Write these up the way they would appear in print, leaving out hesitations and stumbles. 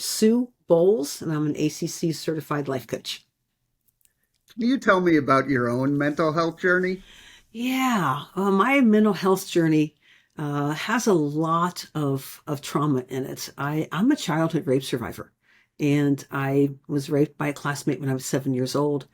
Sue Bowles, and I'm an ACC-certified life coach. Can you tell me about your own mental health journey? Yeah, my mental health journey has a lot of trauma in it. I'm a childhood rape survivor, and I was raped by a classmate when I was 7 years old,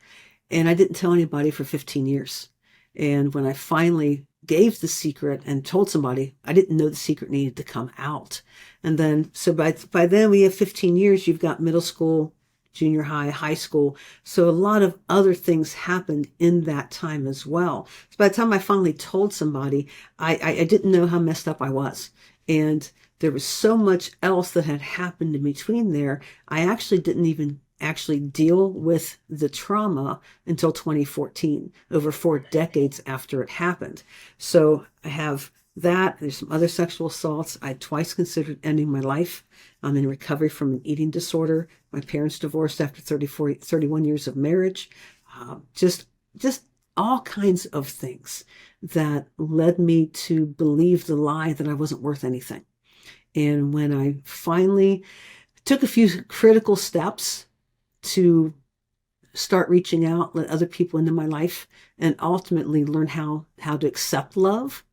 and I didn't tell anybody for 15 years. And when I finally gave the secret and told somebody, I didn't know the secret needed to come out. And then, so by then we have 15 years, you've got middle school, junior high, high school. So a lot of other things happened in that time as well. So by the time I finally told somebody, I didn't know how messed up I was. And there was so much else that had happened in between there. I actually didn't even actually deal with the trauma until 2014, over 4 decades after it happened. So I have that. There's some other sexual assaults. I twice considered ending my life. I'm in recovery from an eating disorder. My parents divorced after 31 years of marriage. Just all kinds of things that led me to believe the lie that I wasn't worth anything. And when I finally took a few critical steps to start reaching out, let other people into my life, and ultimately learn how to accept love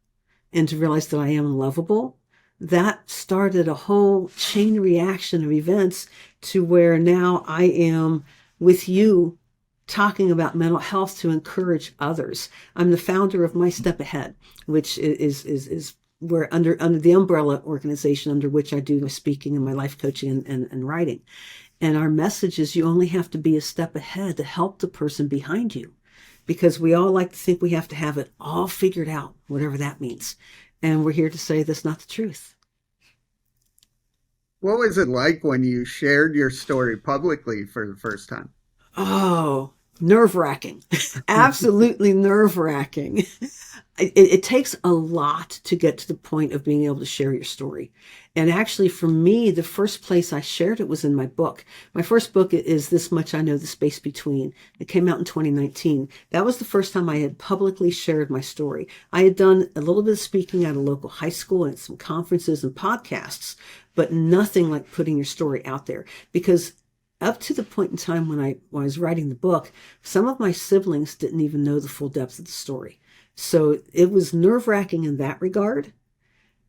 and to realize that I am lovable, that started a whole chain reaction of events to where now I am with you talking about mental health to encourage others. I'm the founder of My Step Ahead, which is where under the umbrella organization under which I do my speaking and my life coaching and writing. And our message is you only have to be a step ahead to help the person behind you, because we all like to think we have to have it all figured out, whatever that means. And we're here to say that's not the truth. What was it like when you shared your story publicly for the first time? Oh, nerve wracking. Absolutely nerve wracking. It takes a lot to get to the point of being able to share your story. And actually, for me, the first place I shared it was in my book. My first book is This Much I Know, The Space Between. It came out in 2019. That was the first time I had publicly shared my story. I had done a little bit of speaking at a local high school and some conferences and podcasts, but nothing like putting your story out there. Because up to the point in time when I was writing the book, some of my siblings didn't even know the full depth of the story. So it was nerve-wracking in that regard.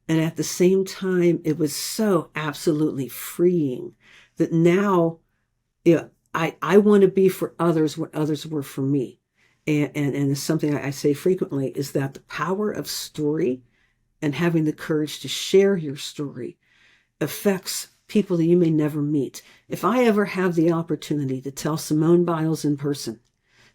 And at the same time, it was so absolutely freeing that now, I want to be for others what others were for me. And it's something I say frequently, is that the power of story and having the courage to share your story affects people that you may never meet. If I ever have the opportunity to tell Simone Biles in person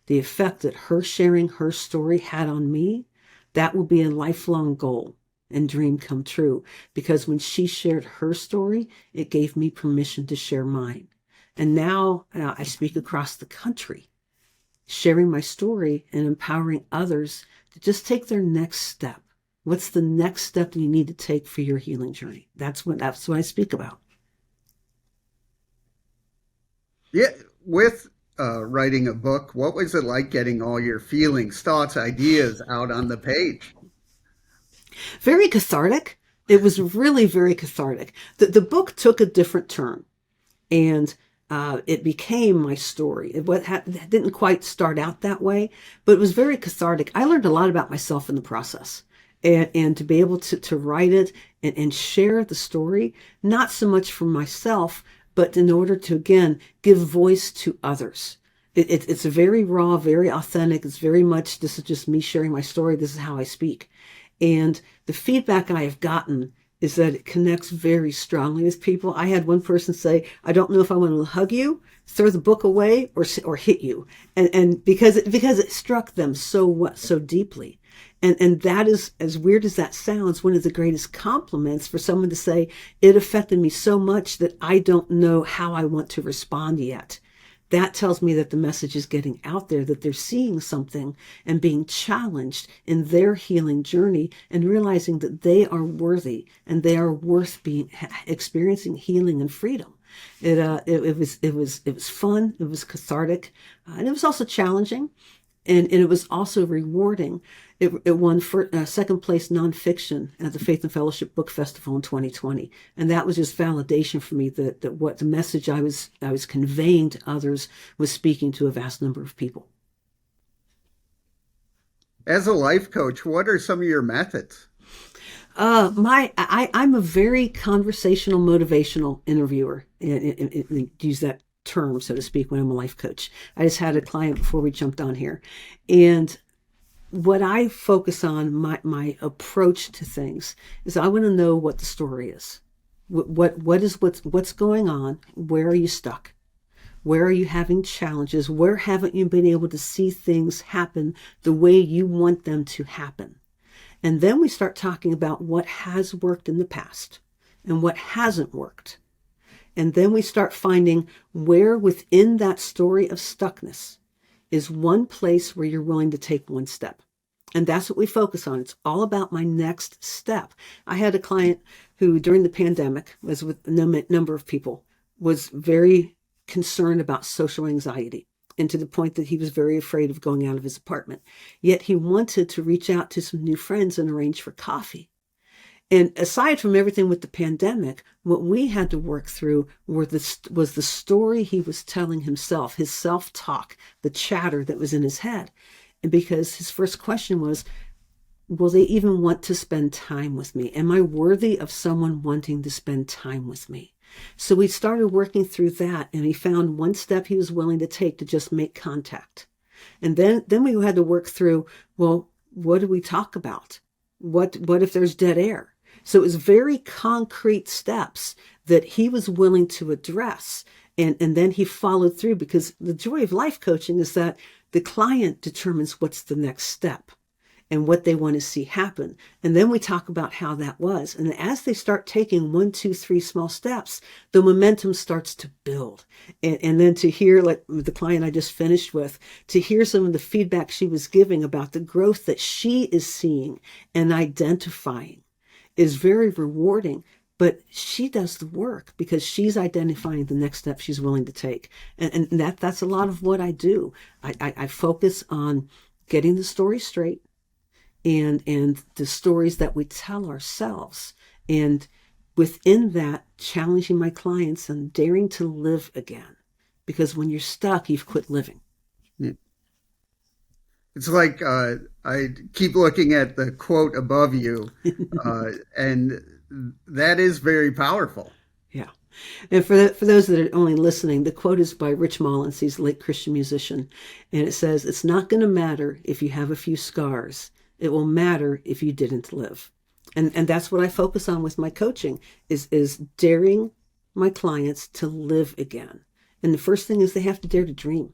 the effect that her sharing her story had on me, that will be a lifelong goal and dream come true. Because when she shared her story, it gave me permission to share mine. And now I speak across the country, sharing my story and empowering others to just take their next step. What's the next step that you need to take for your healing journey? That's what I speak about. Yeah, with writing a book, what was it like getting all your feelings, thoughts, ideas out on the page? Very cathartic. It was really very cathartic. The book took a different turn, and it became my story. It didn't quite start out that way, but it was very cathartic. I learned a lot about myself in the process. And to be able to write it and share the story, not so much for myself, but in order to, again, give voice to others. It's very raw, very authentic. It's very much, this is just me sharing my story. This is how I speak. And the feedback I have gotten is that it connects very strongly with people. I had one person say, I don't know if I want to hug you, throw the book away, or hit you. And because it struck them so deeply. And that is, as weird as that sounds, one of the greatest compliments for someone to say, it affected me so much that I don't know how I want to respond yet. That tells me that the message is getting out there, that they're seeing something and being challenged in their healing journey and realizing that they are worthy and they are worth experiencing healing and freedom. It was fun. It was cathartic, and it was also challenging. And it was also rewarding. It won for second place nonfiction at the Faith and Fellowship Book Festival in 2020, and that was just validation for me that what the message I was conveying to others was speaking to a vast number of people. As a life coach, what are some of your methods? I'm a very conversational, motivational interviewer, and use that term, so to speak, when I'm a life coach. I just had a client before we jumped on here, and what I focus on, my approach to things, is I want to know what the story is. What's going on? Where are you stuck? Where are you having challenges? Where haven't you been able to see things happen the way you want them to happen? And then we start talking about what has worked in the past and what hasn't worked. And then we start finding where within that story of stuckness is one place where you're willing to take one step. And that's what we focus on. It's all about my next step. I had a client who, during the pandemic, was with a number of people, was very concerned about social anxiety, and to the point that he was very afraid of going out of his apartment. Yet he wanted to reach out to some new friends and arrange for coffee. And aside from everything with the pandemic, what we had to work through was the story he was telling himself, his self-talk, the chatter that was in his head. And because his first question was, will they even want to spend time with me? Am I worthy of someone wanting to spend time with me? So we started working through that, and he found one step he was willing to take to just make contact. And then we had to work through, well, what do we talk about? What if there's dead air? So it was very concrete steps that he was willing to address. And then he followed through, because the joy of life coaching is that the client determines what's the next step and what they want to see happen. And then we talk about how that was. And as they start taking 1, 2, 3 small steps, the momentum starts to build. And then to hear, like the client I just finished with, to hear some of the feedback she was giving about the growth that she is seeing and identifying is very rewarding. But she does the work because she's identifying the next step she's willing to take. And that's a lot of what I do. I focus on getting the story straight, and the stories that we tell ourselves. And within that, challenging my clients and daring to live again. Because when you're stuck, you've quit living. It's like I keep looking at the quote above you, and that is very powerful. Yeah. And for those that are only listening, the quote is by Rich Mullins. He's a late Christian musician. And it says, "It's not going to matter if you have a few scars. It will matter if you didn't live." And that's what I focus on with my coaching, is daring my clients to live again. And the first thing is they have to dare to dream.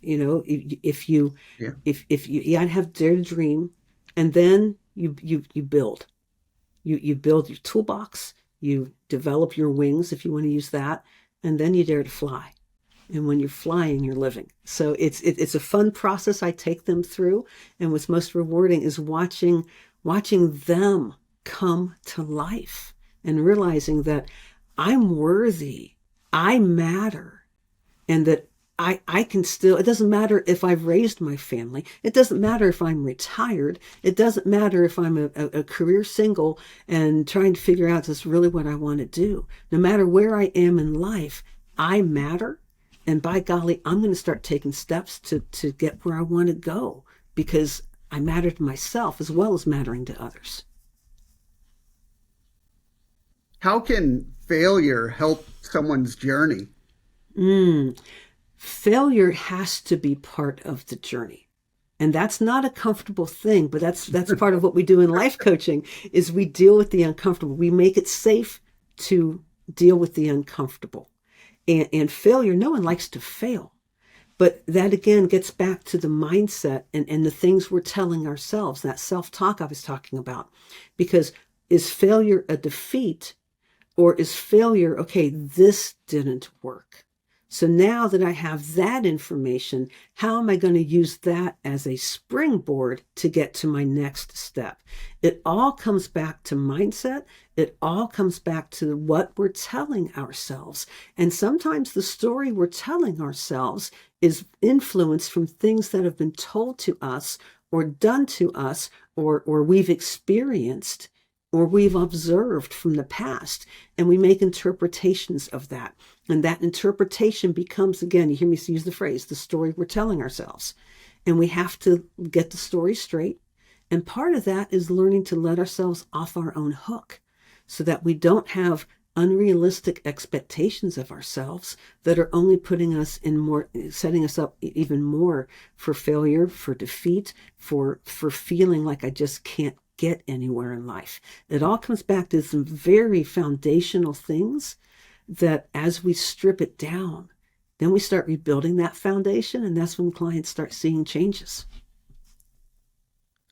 You know, if you have dare to dream, and then you build. You build your toolbox, you develop your wings, if you want to use that, and then you dare to fly. And when you're flying, you're living. So it's a fun process I take them through. And what's most rewarding is watching them come to life and realizing that I'm worthy, I matter, and that I can still, it doesn't matter if I've raised my family. It doesn't matter if I'm retired. It doesn't matter if I'm a career single and trying to figure out this really what I want to do. No matter where I am in life, I matter. And by golly, I'm going to start taking steps to get where I want to go, because I matter to myself as well as mattering to others. How can failure help someone's journey? Failure has to be part of the journey. And that's not a comfortable thing, but that's part of what we do in life coaching, is we deal with the uncomfortable. We make it safe to deal with the uncomfortable. And failure, no one likes to fail. But that again gets back to the mindset and the things we're telling ourselves, that self-talk I was talking about. Because is failure a defeat, or is failure, okay, this didn't work? So now that I have that information, how am I going to use that as a springboard to get to my next step? It all comes back to mindset. It all comes back to what we're telling ourselves. And sometimes the story we're telling ourselves is influenced from things that have been told to us or done to us, or we've experienced, or we've observed from the past, and we make interpretations of that. And that interpretation becomes, again, you hear me use the phrase, the story we're telling ourselves. And we have to get the story straight. And part of that is learning to let ourselves off our own hook so that we don't have unrealistic expectations of ourselves that are only putting us in more, setting us up even more for failure, for defeat, for feeling like I just can't get anywhere in life. It all comes back to some very foundational things that as we strip it down, then we start rebuilding that foundation, and that's when clients start seeing changes.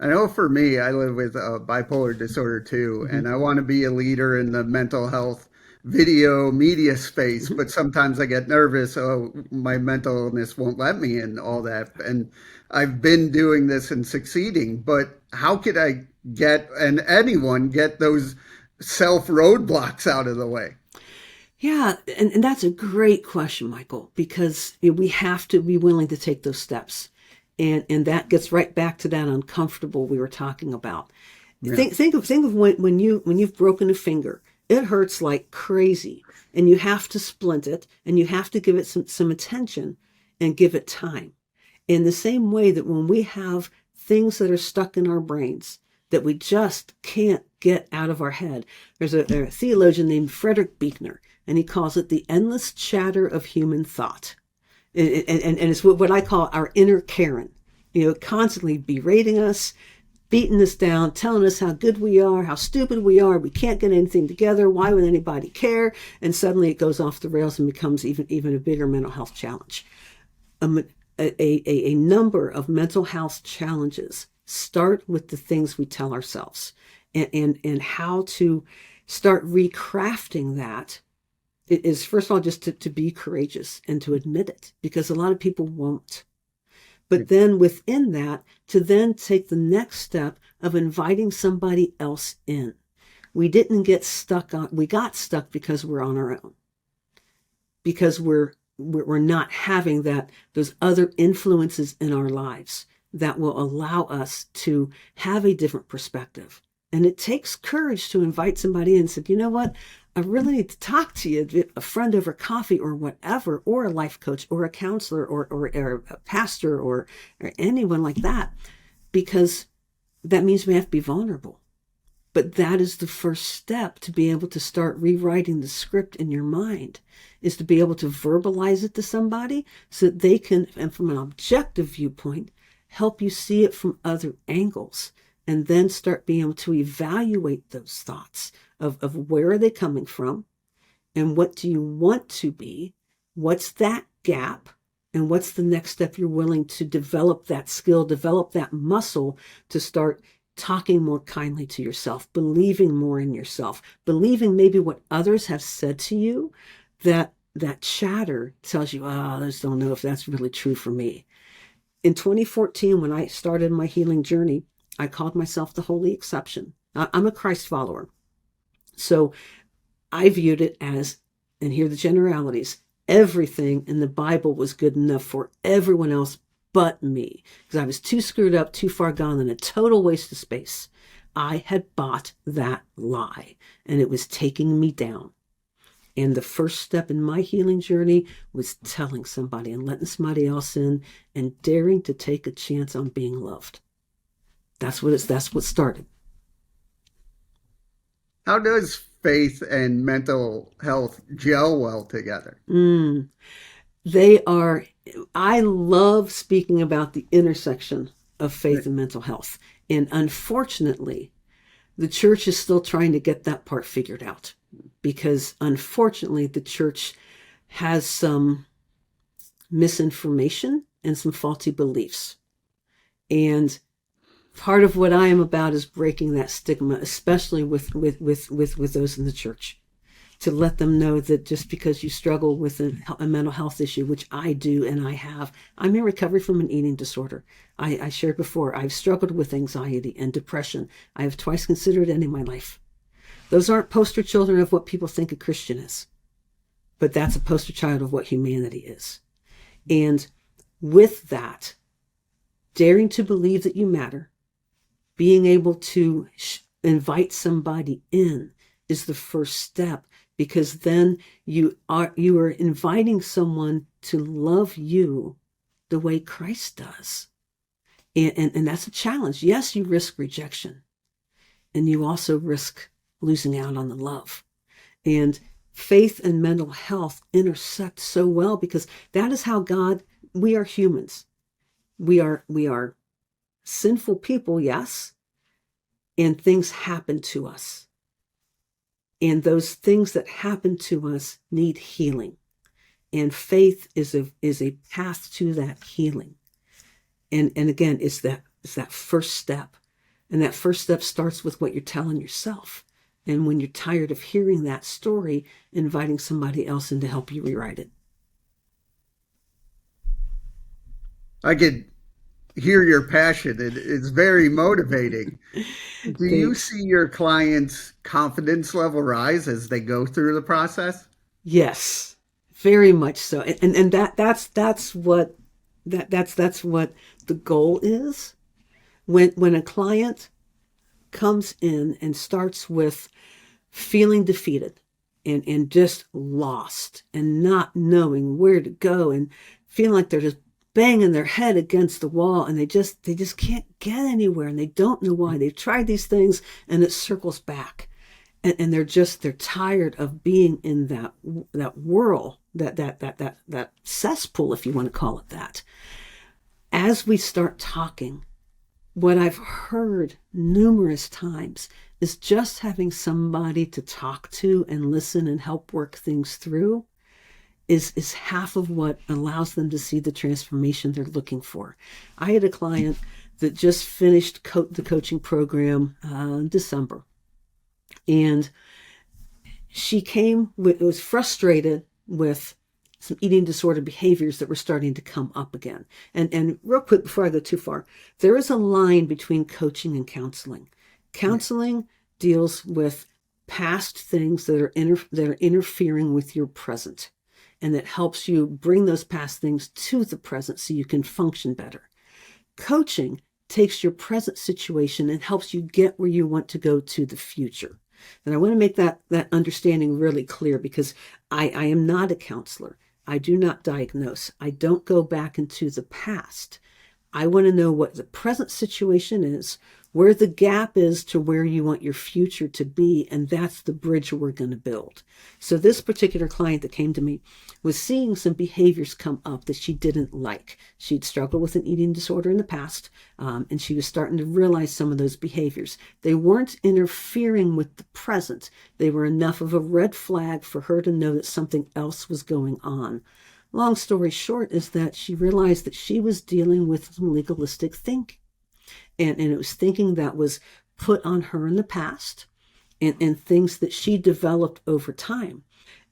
I know for me, I live with bipolar disorder too, Mm-hmm. and I want to be a leader in the mental health video media space, Mm-hmm. but sometimes I get nervous. Oh, my mental illness won't let me in all that. And I've been doing this and succeeding, but how could I get, and anyone get those self roadblocks out of the way? Yeah, and that's a great question, Michael, because we have to be willing to take those steps. And that gets right back to that uncomfortable we were talking about. Yeah. Think of when you've broken a finger. It hurts like crazy, and you have to splint it, and you have to give it some attention and give it time. In the same way that when we have things that are stuck in our brains that we just can't get out of our head, there's a theologian named Frederick Buechner, and he calls it the endless chatter of human thought. And it's what I call our inner Karen, constantly berating us, beating us down, telling us how good we are, how stupid we are, we can't get anything together, why would anybody care? And suddenly it goes off the rails and becomes even a bigger mental health challenge. A number of mental health challenges start with the things we tell ourselves, and how to start recrafting that is, first of all, just to be courageous and to admit it, because a lot of people won't. But then within that, to then take the next step of inviting somebody else in. We didn't get stuck on, we got stuck because we're on our own, because we're not having those other influences in our lives that will allow us to have a different perspective. And it takes courage to invite somebody in and say, you know what? I really need to talk to you, a friend over coffee or whatever, or a life coach or a counselor or a pastor or anyone like that, because that means we have to be vulnerable. But that is the first step to be able to start rewriting the script in your mind, is to be able to verbalize it to somebody so that they can, and from an objective viewpoint, help you see it from other angles, and then start being able to evaluate those thoughts of where are they coming from, and what do you want to be, what's that gap, and what's the next step you're willing to develop that skill, develop that muscle to start talking more kindly to yourself, believing more in yourself, believing maybe what others have said to you, that chatter tells you, I just don't know if that's really true for me. In 2014, when I started my healing journey, I called myself the holy exception. I'm a Christ follower. So I viewed it as, and here are the generalities, everything in the Bible was good enough for everyone else but me, because I was too screwed up, too far gone, and a total waste of space. I had bought that lie, and it was taking me down. And the first step in my healing journey was telling somebody and letting somebody else in and daring to take a chance on being loved. That's what started. How does faith and mental health gel well together? They are, I love speaking about the intersection of faith and mental health. And unfortunately, the church is still trying to get that part figured out, because unfortunately, the church has some misinformation and some faulty beliefs. And part of what I am about is breaking that stigma, especially with those in the church, to let them know that just because you struggle with a mental health issue, which I do and I have, I'm in recovery from an eating disorder. I shared before, I've struggled with anxiety and depression. I have twice considered ending my life. Those aren't poster children of what people think a Christian is, but that's a poster child of what humanity is. And with that, daring to believe that you matter, being able to invite somebody in is the first step, because then you are inviting someone to love you the way Christ does. And that's a challenge. Yes, you risk rejection, and you also risk losing out on the love. And faith and mental health intersect so well, because that is how God, we are humans. We are sinful people, yes, and things happen to us. And those things that happen to us need healing. And faith is a path to that healing. And again, it's that first step. And that first step starts with what you're telling yourself. And when you're tired of hearing that story, inviting somebody else in to help you rewrite it. I could hear your passion. It's very motivating. Do you Thanks. see your clients' confidence level rise as they go through the process? Yes, very much so. And that's what that's what the goal is. When a client comes in and starts with feeling defeated and just lost and not knowing where to go and feeling like they're just banging their head against the wall, and they just can't get anywhere, and they don't know why. They've tried these things and it circles back, and they're tired of being in that whirl, that cesspool, if you want to call it that. As we start talking, what I've heard numerous times is just having somebody to talk to and listen and help work things through is half of what allows them to see the transformation they're looking for. I had a client that just finished the coaching program in December, and she was frustrated with some eating disorder behaviors that were starting to come up again. And real quick, before I go too far, there is a line between coaching and counseling. Counseling deals with past things that are interfering with your present, and that helps you bring those past things to the present so you can function better. Coaching takes your present situation and helps you get where you want to go to the future. And I want to make that understanding really clear, because I am not a counselor. I do not diagnose. I don't go back into the past. I want to know what the present situation is, where the gap is to where you want your future to be, and that's the bridge we're going to build. So this particular client that came to me was seeing some behaviors come up that she didn't like. She'd struggled with an eating disorder in the past, and she was starting to realize some of those behaviors. They weren't interfering with the present. They were enough of a red flag for her to know that something else was going on. Long story short is that she realized that she was dealing with some legalistic thinking. And it was thinking that was put on her in the past, and things that she developed over time.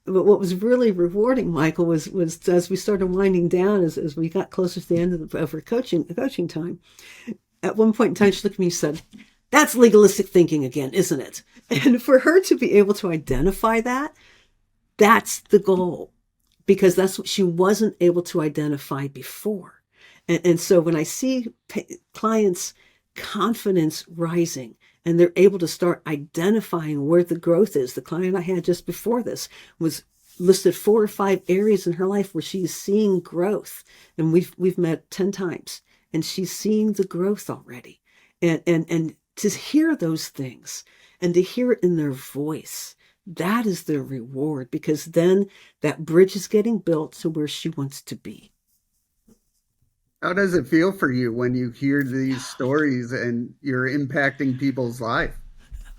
But what was really rewarding, Michael, was as we started winding down, as we got closer to the end of her coaching time, at one point in time, she looked at me and said, "That's legalistic thinking again, isn't it?" And for her to be able to identify that, that's the goal, because that's what she wasn't able to identify before. And so when I see clients' confidence rising and they're able to start identifying where the growth is. The client I had just before this was listed 4 or 5 areas in her life where she's seeing growth. And we've met 10 times, and she's seeing the growth already. And to hear those things and to hear it in their voice, that is the reward, because then that bridge is getting built to where she wants to be. How does it feel for you when you hear these stories and you're impacting people's life?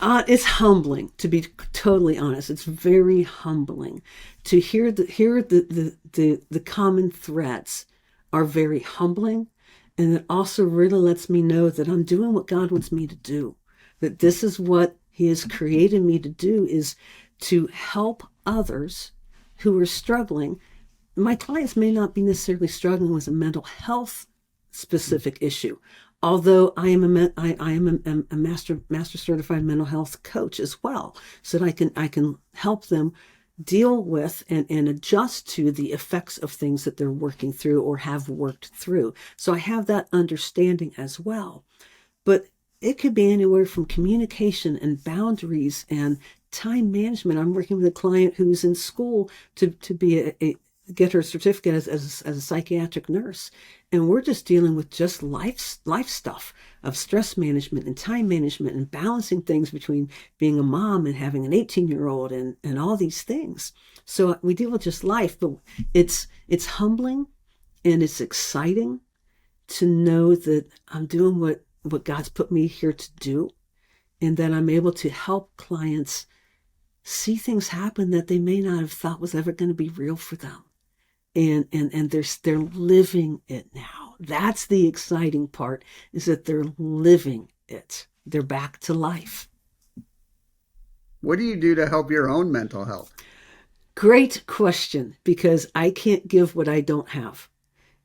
It's humbling, to be totally honest. It's very humbling to hear the common threads are very humbling, and it also really lets me know that I'm doing what God wants me to do. That this is what He has created me to do, is to help others who are struggling. My clients may not be necessarily struggling with a mental health specific issue, although I am a master certified mental health coach as well, so that I can help them deal with and adjust to the effects of things that they're working through or have worked through. So I have that understanding as well. But it could be anywhere from communication and boundaries and time management. I'm working with a client who's in school to be get her certificate as a psychiatric nurse. And we're just dealing with just life stuff of stress management and time management and balancing things between being a mom and having an 18-year-old and all these things. So we deal with just life, but it's humbling and it's exciting to know that I'm doing what God's put me here to do, and that I'm able to help clients see things happen that they may not have thought was ever going to be real for them. And they're living it now. That's the exciting part, is that they're living it. They're back to life. What do you do to help your own mental health? Great question, because I can't give what I don't have.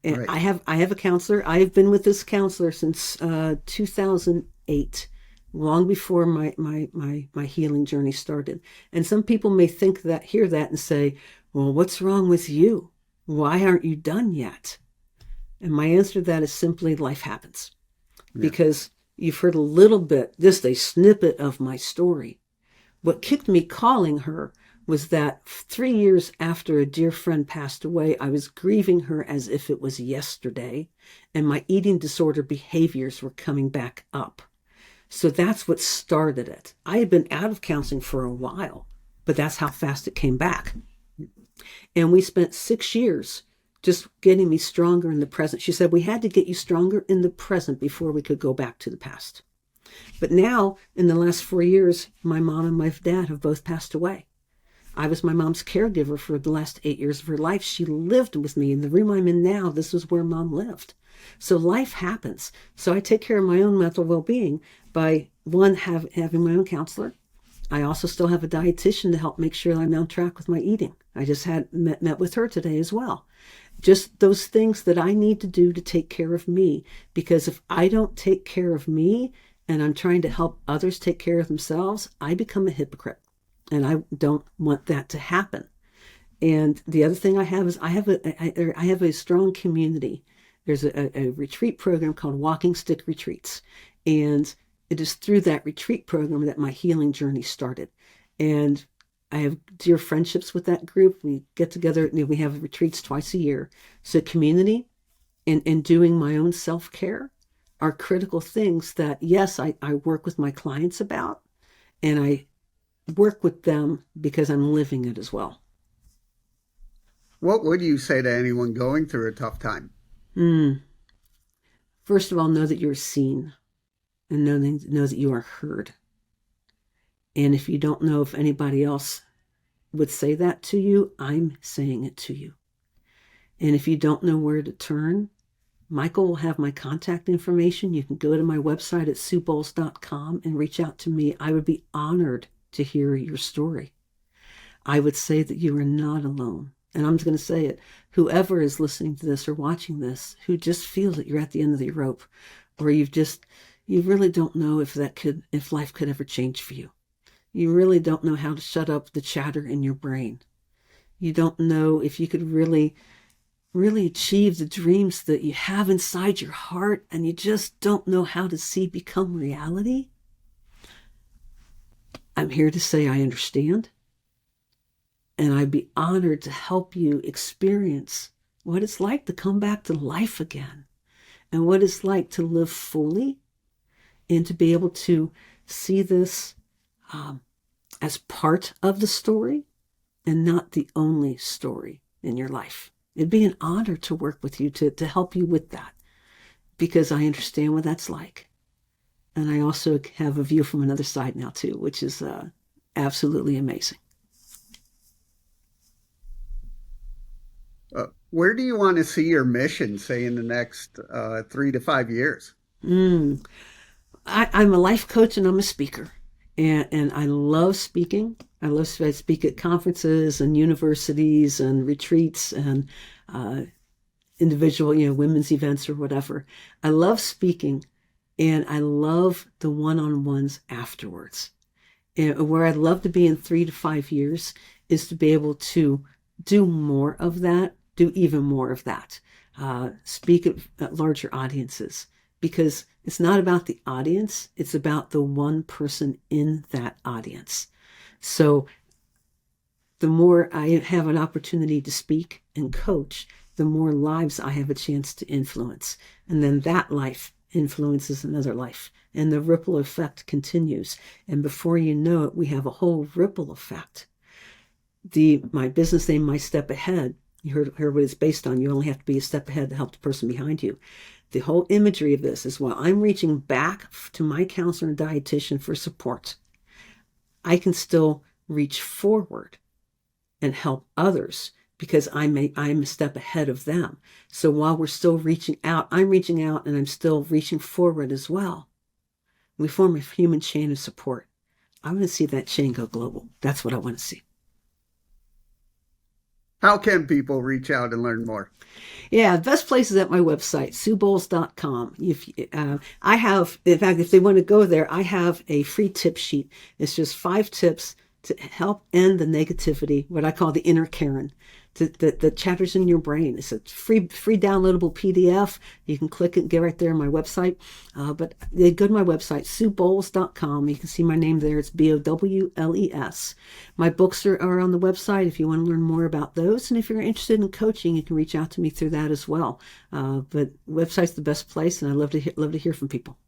And Right. I have a counselor. I've been with this counselor since 2008, long before my healing journey started. And some people may hear that and say, well, what's wrong with you? Why aren't you done yet? And my answer to that is simply life happens. Yeah. Because you've heard a little bit, just a snippet of my story. What kicked me calling her was that 3 years after a dear friend passed away, I was grieving her as if it was yesterday, and my eating disorder behaviors were coming back up. So that's what started it. I had been out of counseling for a while, but that's how fast it came back. And we spent 6 years just getting me stronger in the present. She said, we had to get you stronger in the present before we could go back to the past. But now, in the last 4 years, my mom and my dad have both passed away. I was my mom's caregiver for the last 8 years of her life. She lived with me in the room I'm in now. This was where mom lived. So life happens. So I take care of my own mental well-being by, one, having my own counselor. I also still have a dietitian to help make sure I'm on track with my eating. I just met with her today as well. Just those things that I need to do to take care of me. Because if I don't take care of me and I'm trying to help others take care of themselves, I become a hypocrite. And I don't want that to happen. And the other thing I have is I have a strong community. There's a retreat program called Walking Stick Retreats. And it is through that retreat program that my healing journey started. And I have dear friendships with that group. We get together, we have retreats twice a year. So community and doing my own self-care are critical things that, yes, I work with my clients about, and I work with them because I'm living it as well. What would you say to anyone going through a tough time? First of all, know that you're seen, and know that you are heard. And if you don't know if anybody else would say that to you, I'm saying it to you. And if you don't know where to turn, Michael will have my contact information. You can go to my website at suebowles.com and reach out to me. I would be honored to hear your story. I would say that you are not alone. And I'm going to say it. Whoever is listening to this or watching this, who just feels that you're at the end of the rope, or you really don't know if life could ever change for you. You really don't know how to shut up the chatter in your brain. You don't know if you could really achieve the dreams that you have inside your heart, and you just don't know how to see become reality. I'm here to say I understand, and I'd be honored to help you experience what it's like to come back to life again, and what it's like to live fully, and to be able to see this as part of the story and not the only story in your life. It'd be an honor to work with you, to help you with that, because I understand what that's like. And I also have a view from another side now too, which is absolutely amazing. Where do you want to see your mission, say, in the next 3 to 5 years? I'm a life coach and I'm a speaker. And I love speaking. I speak at conferences and universities and retreats and individual, women's events or whatever. I love speaking, and I love the one-on-ones afterwards. And where I'd love to be in 3 to 5 years is to be able to do more of that, do even more of that, speak at larger audiences, because it's not about the audience, it's about the one person in that audience. So the more I have an opportunity to speak and coach, the more lives I have a chance to influence. And then that life influences another life. And the ripple effect continues. And before you know it, we have a whole ripple effect. My business name, My Step Ahead, you heard what it's based on. You only have to be a step ahead to help the person behind you. The whole imagery of this is, while I'm reaching back to my counselor and dietitian for support, I can still reach forward and help others because I'm a step ahead of them. So while we're still reaching out, I'm reaching out and I'm still reaching forward as well. We form a human chain of support. I want to see that chain go global. That's what I want to see. How can people reach out and learn more? Yeah, the best place is at my website, SueBowles.com. I have, in fact, if they want to go there, I have a free tip sheet. It's just 5 tips to help end the negativity, what I call the inner Karen, the chapters in your brain. It's a free downloadable PDF. You can click it and get right there on my website. But they go to my website, SueBowles.com. You can see my name there. It's Bowles. My books are on the website if you want to learn more about those. And if you're interested in coaching, you can reach out to me through that as well. But website's the best place, and I love to hear from people.